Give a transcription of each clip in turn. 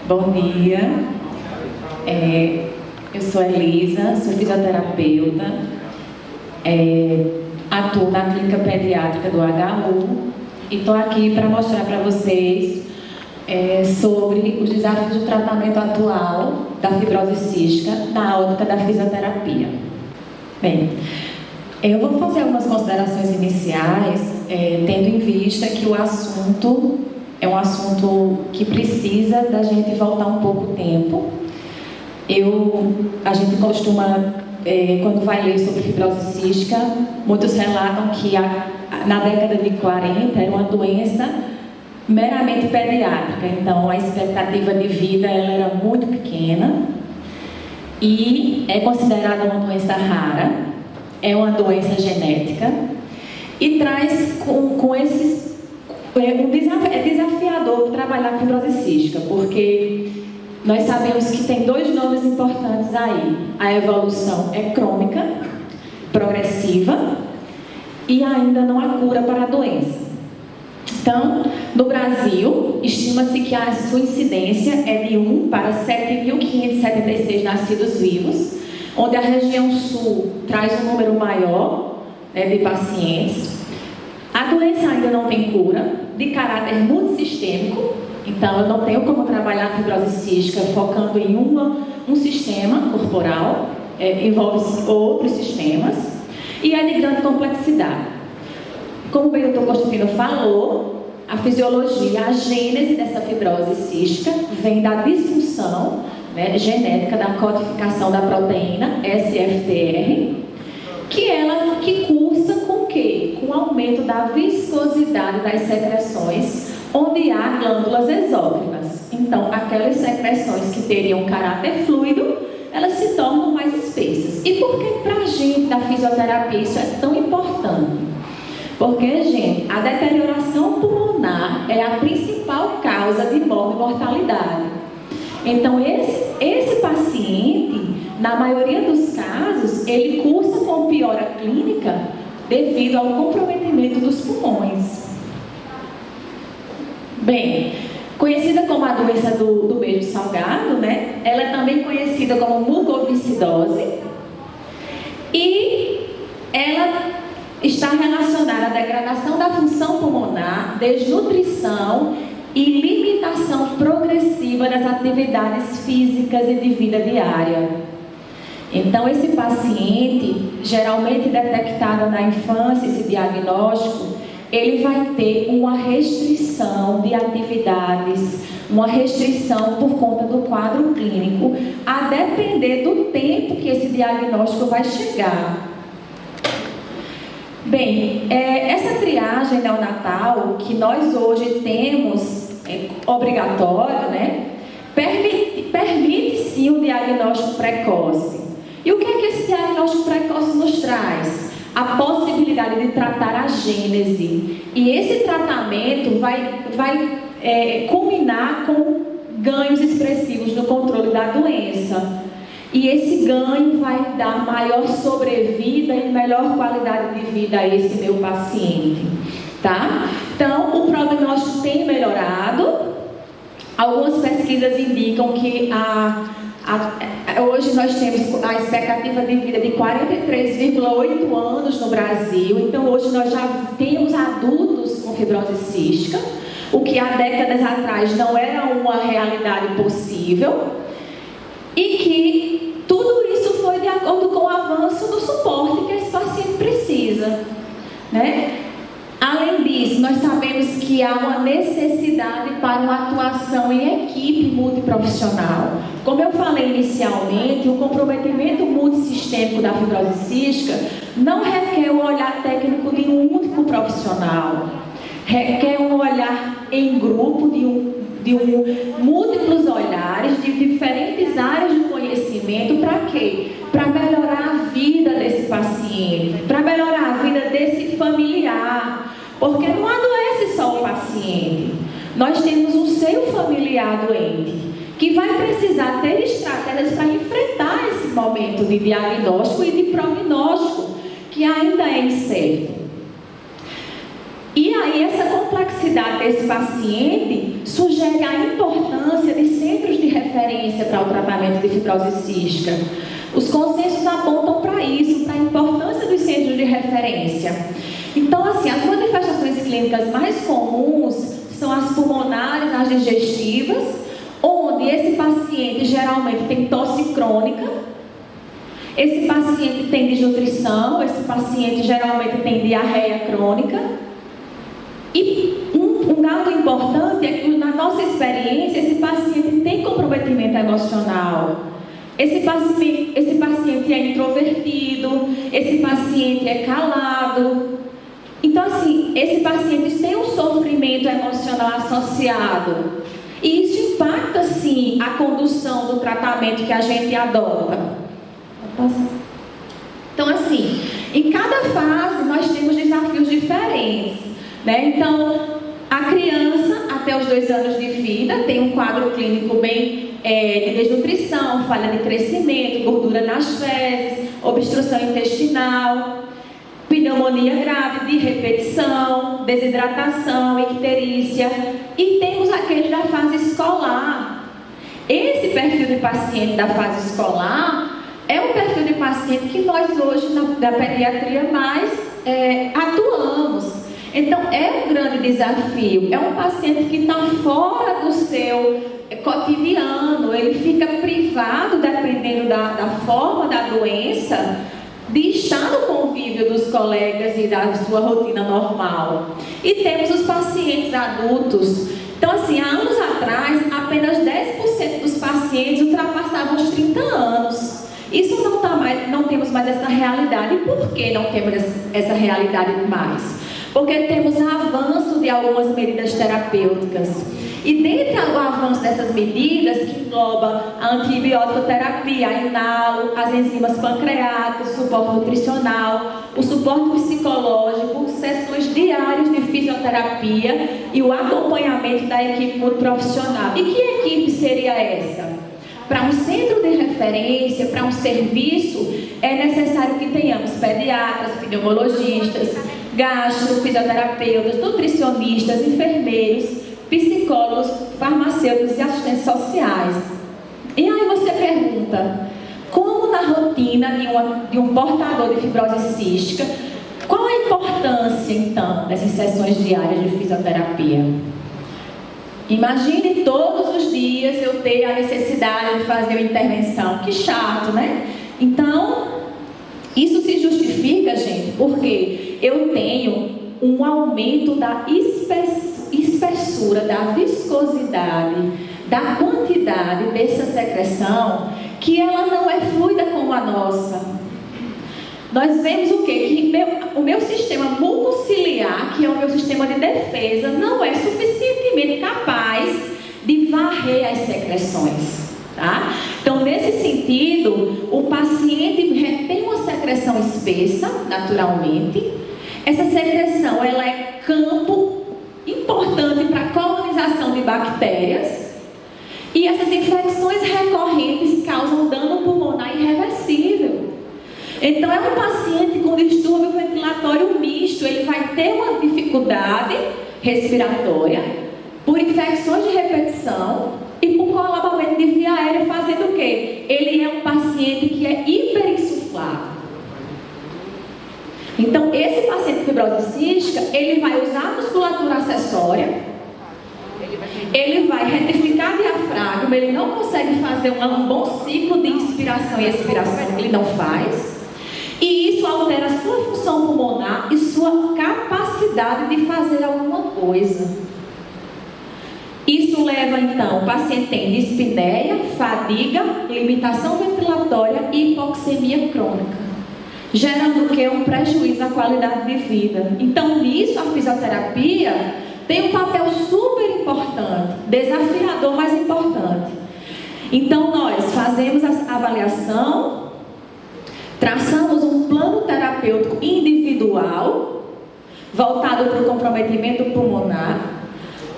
Bom dia, eu sou Elisa, sou fisioterapeuta, atuo na clínica pediátrica do HU e estou aqui para mostrar para vocês sobre os desafios do tratamento atual da fibrose cística na ótica da fisioterapia. Bem, eu vou fazer algumas considerações iniciais, tendo em vista que o assunto é um assunto que precisa da gente voltar um pouco o tempo. A gente costuma, quando vai ler sobre fibrose cística, muitos relatam que na década de 40 era uma doença meramente pediátrica, então a expectativa de vida ela era muito pequena e é considerada uma doença rara, é uma doença genética e traz com esses... É desafiador trabalhar com fibrose cística, porque nós sabemos que tem dois nomes importantes aí. A evolução é crônica, progressiva, e ainda não há cura para a doença. Então, no Brasil, estima-se que a sua incidência é de 1 para 7.576 nascidos vivos, onde a região sul traz um número maior de pacientes. A doença ainda não tem cura, de caráter multissistêmico, então eu não tenho como trabalhar a fibrose cística focando em um sistema corporal, envolve outros sistemas, e é de grande complexidade. Como o Dr. Constantino falou, a fisiologia, a gênese dessa fibrose cística vem da disfunção genética da codificação da proteína SFTR, que cursa com o quê? Com o aumento da viscosidade das secreções, onde há glândulas exócrinas. Então, aquelas secreções que teriam caráter fluido, elas se tornam mais espessas. E por que para a gente da fisioterapia isso é tão importante? Porque, gente, a deterioração pulmonar é a principal causa de morte e mortalidade. Então, esse paciente, na maioria dos casos, ele cursa com piora clínica devido ao comprometimento dos pulmões. Bem, conhecida como a doença do beijo salgado, ela é também conhecida como mucoviscidose e ela está relacionada à degradação da função pulmonar, desnutrição e limitação progressiva das atividades físicas e de vida diária. Então, esse paciente, geralmente detectado na infância, esse diagnóstico, ele vai ter uma restrição de atividades, uma restrição por conta do quadro clínico, a depender do tempo que esse diagnóstico vai chegar. Bem, essa triagem neonatal que nós hoje temos obrigatório, permite sim o diagnóstico precoce. E o que é que esse diagnóstico precoce nos traz? A possibilidade de tratar a gênese. E esse tratamento vai culminar com ganhos expressivos no controle da doença. E esse ganho vai dar maior sobrevida e melhor qualidade de vida a esse meu paciente, tá? Então, o prognóstico tem melhorado. Algumas pesquisas indicam que hoje nós temos a expectativa de vida de 43,8 anos no Brasil. Então, hoje nós já temos adultos com fibrose cística, o que há décadas atrás não era uma realidade possível. E que tudo isso foi de acordo com o avanço do suporte que esse paciente precisa, Além disso, nós sabemos que há uma necessidade para uma atuação em equipe multiprofissional. Como eu falei inicialmente, o comprometimento multissistêmico da fibrose cística não requer o olhar técnico de um único profissional, requer um olhar em grupo de múltiplos olhares, de diferentes áreas do conhecimento. Para quê? Para melhorar a vida desse paciente, para melhorar a vida desse familiar. Porque não adoece só o paciente. Nós temos um seio familiar doente, que vai precisar ter estratégias para enfrentar esse momento de diagnóstico e de prognóstico, que ainda é incerto. E aí essa complexidade desse paciente sugere a importância de centros de referência para o tratamento de fibrose cística? Os consensos apontam para isso, para a importância dos centros de referência. Então, assim, as manifestações clínicas mais comuns são as pulmonares, as digestivas, onde esse paciente geralmente tem tosse crônica, esse paciente tem desnutrição, esse paciente geralmente tem diarreia crônica. E um dado importante é que, na nossa experiência, esse paciente tem comprometimento emocional. Esse paciente é introvertido, esse paciente é calado. Então, assim, esse paciente tem um sofrimento emocional associado. E isso impacta, sim, a condução do tratamento que a gente adota. Então, assim, em cada fase nós temos desafios diferentes, né? Então, a criança, até os 2 anos de vida, tem um quadro clínico bem de desnutrição, falha de crescimento, gordura nas fezes, obstrução intestinal, pneumonia grave de repetição, desidratação, icterícia. E temos aquele da fase escolar. Esse perfil de paciente da fase escolar é um perfil de paciente que nós hoje na pediatria mais atuamos. Então é um grande desafio, é um paciente que está fora do seu cotidiano, ele fica privado, dependendo da forma da doença, de estar no convívio dos colegas e da sua rotina normal. E temos os pacientes adultos. Então, assim, há anos atrás, apenas 10% dos pacientes ultrapassavam os 30 anos. Isso não temos mais essa realidade. E por que não temos essa realidade mais? Porque temos avanço de algumas medidas terapêuticas. E dentre o avanço dessas medidas, que engloba a antibiótico-terapia, a inalo, as enzimas pancreáticas, o suporte nutricional, o suporte psicológico, sessões diárias de fisioterapia e o acompanhamento da equipe multiprofissional. E que equipe seria essa? Para um centro de referência, para um serviço, é necessário que tenhamos pediatras, pneumologistas, gastro, fisioterapeutas, nutricionistas, enfermeiros, psicólogos, farmacêuticos e assistentes sociais. E aí você pergunta, como na rotina de um portador de fibrose cística, qual a importância, então, dessas sessões diárias de fisioterapia? Imagine todos os dias eu ter a necessidade de fazer uma intervenção. Que chato, né? Então, isso se justifica, gente, porque eu tenho um aumento da espessura, da viscosidade, da quantidade dessa secreção, que ela não é fluida como a nossa. Nós vemos o quê? Que o meu sistema mucociliar, que é o meu sistema de defesa, não é suficientemente capaz de varrer as secreções, tá? Então, nesse sentido, o paciente retém uma secreção espessa, naturalmente. Essa secreção, ela é campo importante para a colonização de bactérias. E essas infecções recorrentes causam dano pulmonar irreversível. Então, é um paciente com distúrbio ventilatório misto, ele vai ter uma dificuldade respiratória por infecções de repetição e por colapsamento de via aérea, fazendo o quê? Ele é um paciente que é hiperinsuflado. Então, esse paciente com fibrose cística, ele vai usar a musculatura acessória, ele vai retificar diafragma, ele não consegue fazer um bom ciclo de inspiração e expiração, ele não faz. E isso altera a sua função pulmonar e sua capacidade de fazer alguma coisa. Isso leva, então, o paciente tem dispneia, fadiga, limitação ventilatória e hipoxemia crônica, gerando o que? Um prejuízo à qualidade de vida. Então, nisso, a fisioterapia tem um papel super importante, desafiador, mas importante. Então, nós fazemos a avaliação, traçamos um plano terapêutico individual, voltado para o comprometimento pulmonar,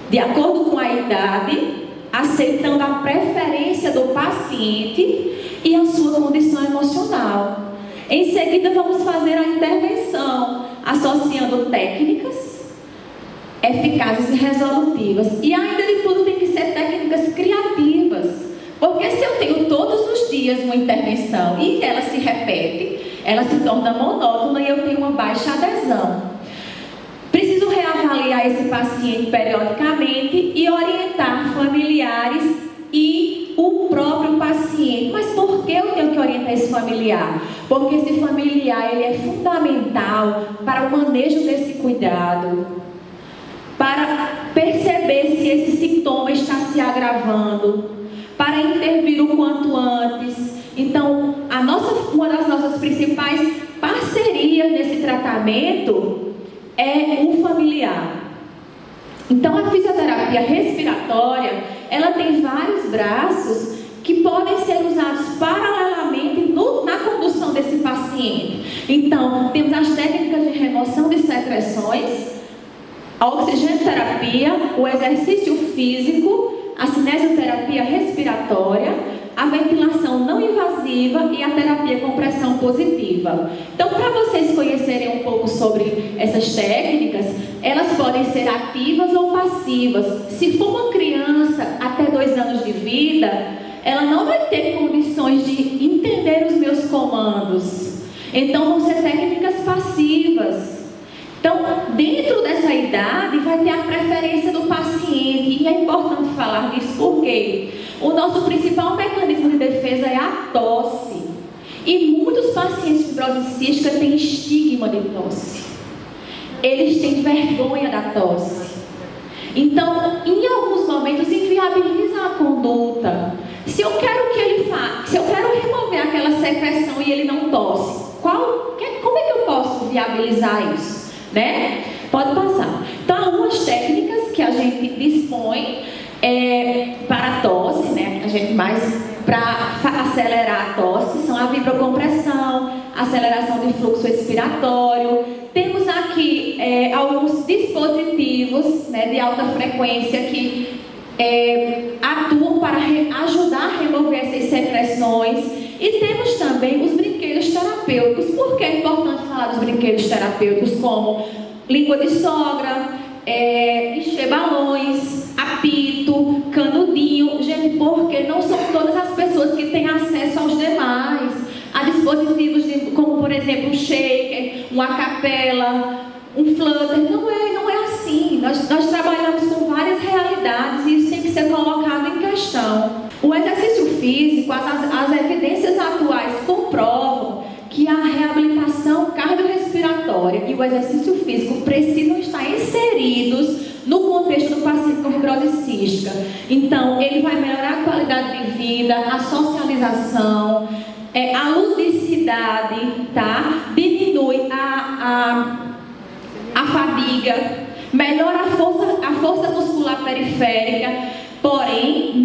de acordo com a idade, aceitando a preferência do paciente e a sua condição emocional. Em seguida, vamos fazer a intervenção, associando técnicas eficazes e resolutivas. E ainda de tudo tem que ser técnicas criativas. Porque se eu tenho todos os dias uma intervenção e ela se repete, ela se torna monótona e eu tenho uma baixa adesão. Preciso reavaliar esse paciente periodicamente e orientar familiares e o próprio paciente. Mas por que eu tenho que orientar esse familiar? Porque esse familiar ele é fundamental para o manejo desse cuidado, para perceber se esse sintoma está se agravando, para intervir o quanto antes. Então, uma das nossas principais parcerias nesse tratamento é o familiar. Então, a fisioterapia respiratória, ela tem vários braços que podem ser usados paralelamente na condução desse paciente. Então, temos as técnicas de remoção de secreções, a oxigenoterapia, o exercício físico, a cinesioterapia respiratória, a ventilação não invasiva e a terapia com pressão positiva. Então, para vocês conhecerem um pouco sobre essas técnicas, elas podem ser ativas ou passivas. Se for uma criança até 2 anos de vida, ela não vai ter condições de entender os meus comandos. Então, vão ser técnicas passivas. Então, dentro dessa idade, vai ter a preferência do paciente. E é importante falar disso porque o nosso principal mecanismo de defesa é a tosse. E muitos pacientes de fibrose cística têm estigma de tosse. Eles têm vergonha da tosse. Então, em alguns momentos, inviabiliza a conduta. Se eu quero que ele faça, se eu quero remover aquela secreção e ele não tosse, como é que eu posso viabilizar isso? Né? Pode passar. Então, algumas técnicas que a gente dispõe para a tosse, né? A gente mais para acelerar a tosse são a vibrocompressão, aceleração de fluxo expiratório. Temos aqui alguns dispositivos, né, de alta frequência que atuam para ajudar a remover essas secreções. E temos também os brinquedos terapêuticos. Por que é importante falar dos brinquedos terapêuticos, como língua de sogra, encher balões, apito, canudinho? Gente, porque não são todas as pessoas que têm acesso aos demais. Há dispositivos como, por exemplo, um shaker, uma capela, um flutter. Não é assim. Nós trabalhamos com várias realidades e isso tem que ser colocado em questão. O exercício físico, as evidências atuais comprovam que a reabilitação cardiorrespiratória e o exercício físico precisam estar inseridos no contexto do paciente com fibrose cística. Então, ele vai melhorar a qualidade de vida, a socialização, a ludicidade, tá? Diminui a fadiga, melhora a força muscular periférica, porém,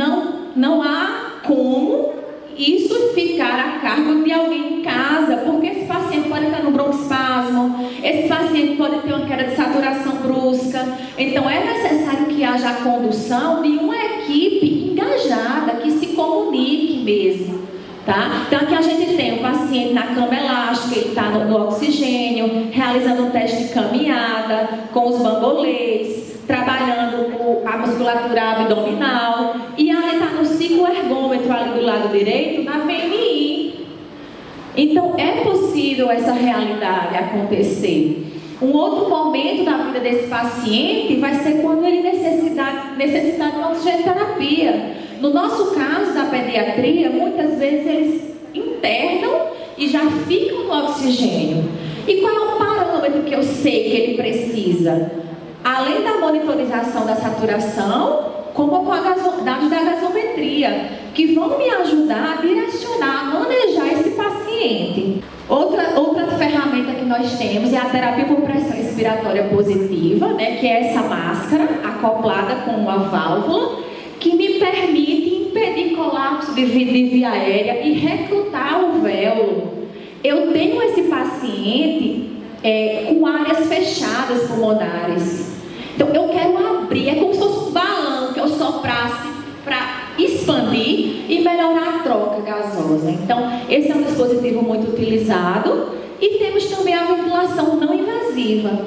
não há como isso ficar a cargo de alguém em casa, porque esse paciente pode estar no broncoespasmo, esse paciente pode ter uma queda de saturação brusca. Então é necessário que haja a condução de uma equipe engajada, que se comunique mesmo, tá? Então aqui a gente tem o paciente na cama elástica, ele está no oxigênio, realizando um teste de caminhada com os bambolês, trabalhando a musculatura abdominal, e ali está no cicloergômetro ali do lado direito, na VMI. Então é possível essa realidade acontecer. Um outro momento da vida desse paciente vai ser quando ele necessitar de uma oxigenoterapia. No nosso caso da pediatria, muitas vezes eles internam e já ficam no oxigênio. E qual é o parâmetro que eu sei que ele precisa? Além da monitorização da saturação, como com dados da gasometria, que vão me ajudar a direcionar, a manejar esse paciente. Outra ferramenta que nós temos é a terapia por pressão expiratória positiva, né, que é essa máscara acoplada com uma válvula, que me permite impedir colapso de via aérea e recrutar o alvéolo. Eu tenho esse paciente com áreas fechadas pulmonares. Então eu quero abrir, é como se fosse um balão que eu soprasse para expandir e melhorar a troca gasosa. Então esse é um dispositivo muito utilizado. E temos também a ventilação não invasiva.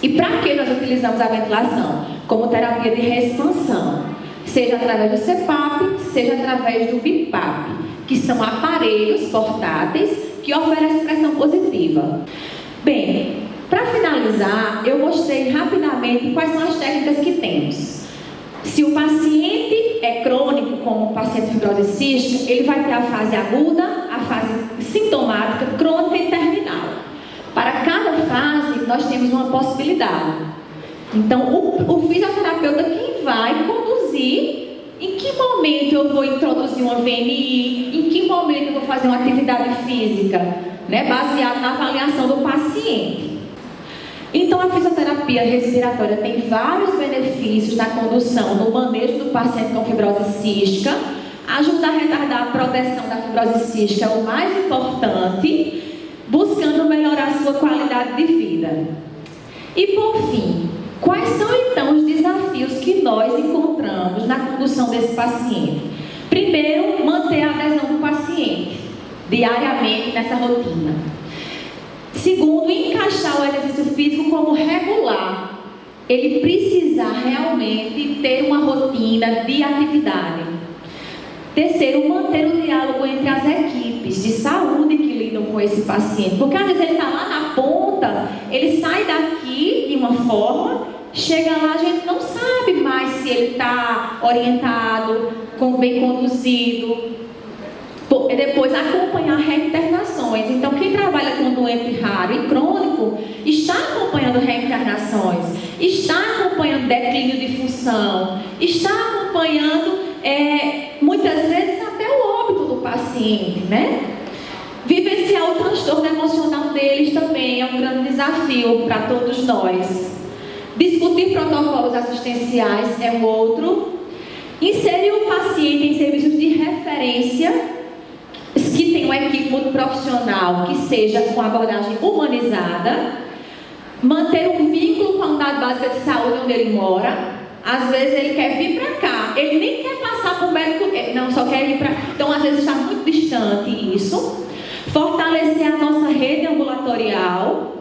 E para que nós utilizamos a ventilação? Como terapia de reexpansão, seja através do CPAP, seja através do BIPAP, que são aparelhos portáteis que oferecem pressão positiva. Bem, para finalizar, eu mostrei rapidamente quais são as técnicas que temos. Se o paciente é crônico, como o paciente de fibrose cística, ele vai ter a fase aguda, a fase sintomática, crônica e terminal. Para cada fase, nós temos uma possibilidade. Então, o fisioterapeuta quem vai conduzir em que momento eu vou introduzir uma VNI, em que momento eu vou fazer uma atividade física, né, baseado na avaliação do paciente. Então, a fisioterapia respiratória tem vários benefícios na condução, no manejo do paciente com fibrose cística. Ajuda a retardar a progressão da fibrose cística é o mais importante, buscando melhorar a sua qualidade de vida. E, por fim, quais são então os desafios que nós encontramos na condução desse paciente? Primeiro, manter a adesão do paciente diariamente nessa rotina. Segundo, encaixar o exercício físico como regular. Ele precisa realmente ter uma rotina de atividade. Terceiro, manter o diálogo entre as equipes de saúde que lidam com esse paciente. Porque às vezes ele está lá na ponta, ele sai daqui de uma forma, chega lá, a gente não sabe mais se ele está orientado, bem conduzido. Depois acompanhar reinternações. Então, quem trabalha com doente raro e crônico está acompanhando reinternações, está acompanhando declínio de função, está acompanhando muitas vezes até o óbito do paciente, né? Vivenciar o transtorno emocional deles também é um grande desafio para todos nós. Discutir protocolos assistenciais é um outro. Inserir o paciente em serviços de referência que tem uma equipe muito profissional, que seja com abordagem humanizada. Manter um vínculo com a unidade básica de saúde onde ele mora. Às vezes ele quer vir para cá, ele nem quer passar por médico, não, só quer ir para... Então, às vezes está muito distante isso. Fortalecer a nossa rede ambulatorial.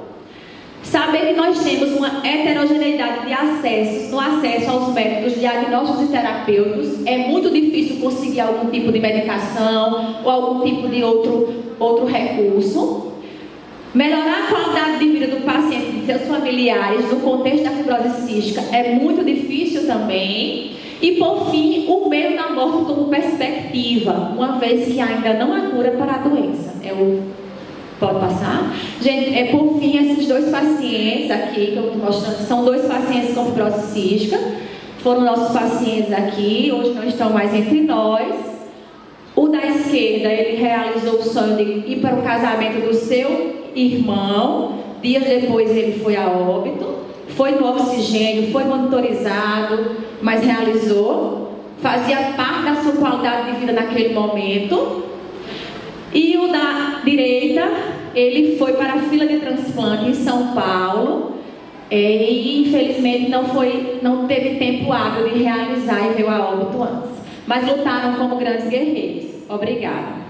Saber que nós temos uma heterogeneidade de acessos, no acesso aos métodos diagnósticos e terapêuticos. É muito difícil conseguir algum tipo de medicação ou algum tipo de outro recurso. Melhorar a qualidade de vida do paciente e de seus familiares no contexto da fibrose cística é muito difícil também. E, por fim, o medo da morte como perspectiva, uma vez que ainda não há cura para a doença. Pode passar? Gente, por fim, esses dois pacientes aqui que eu estou mostrando, são dois pacientes com fibrose cística. Foram nossos pacientes aqui, hoje não estão mais entre nós. O da esquerda, ele realizou o sonho de ir para o casamento do seu irmão. Dias depois ele foi a óbito, foi no oxigênio, foi monitorizado, mas realizou. Fazia parte da sua qualidade de vida naquele momento. E o da direita, ele foi para a fila de transplante em São Paulo e infelizmente não teve tempo hábil de realizar e veio a óbito antes. Mas lutaram como grandes guerreiros. Obrigada.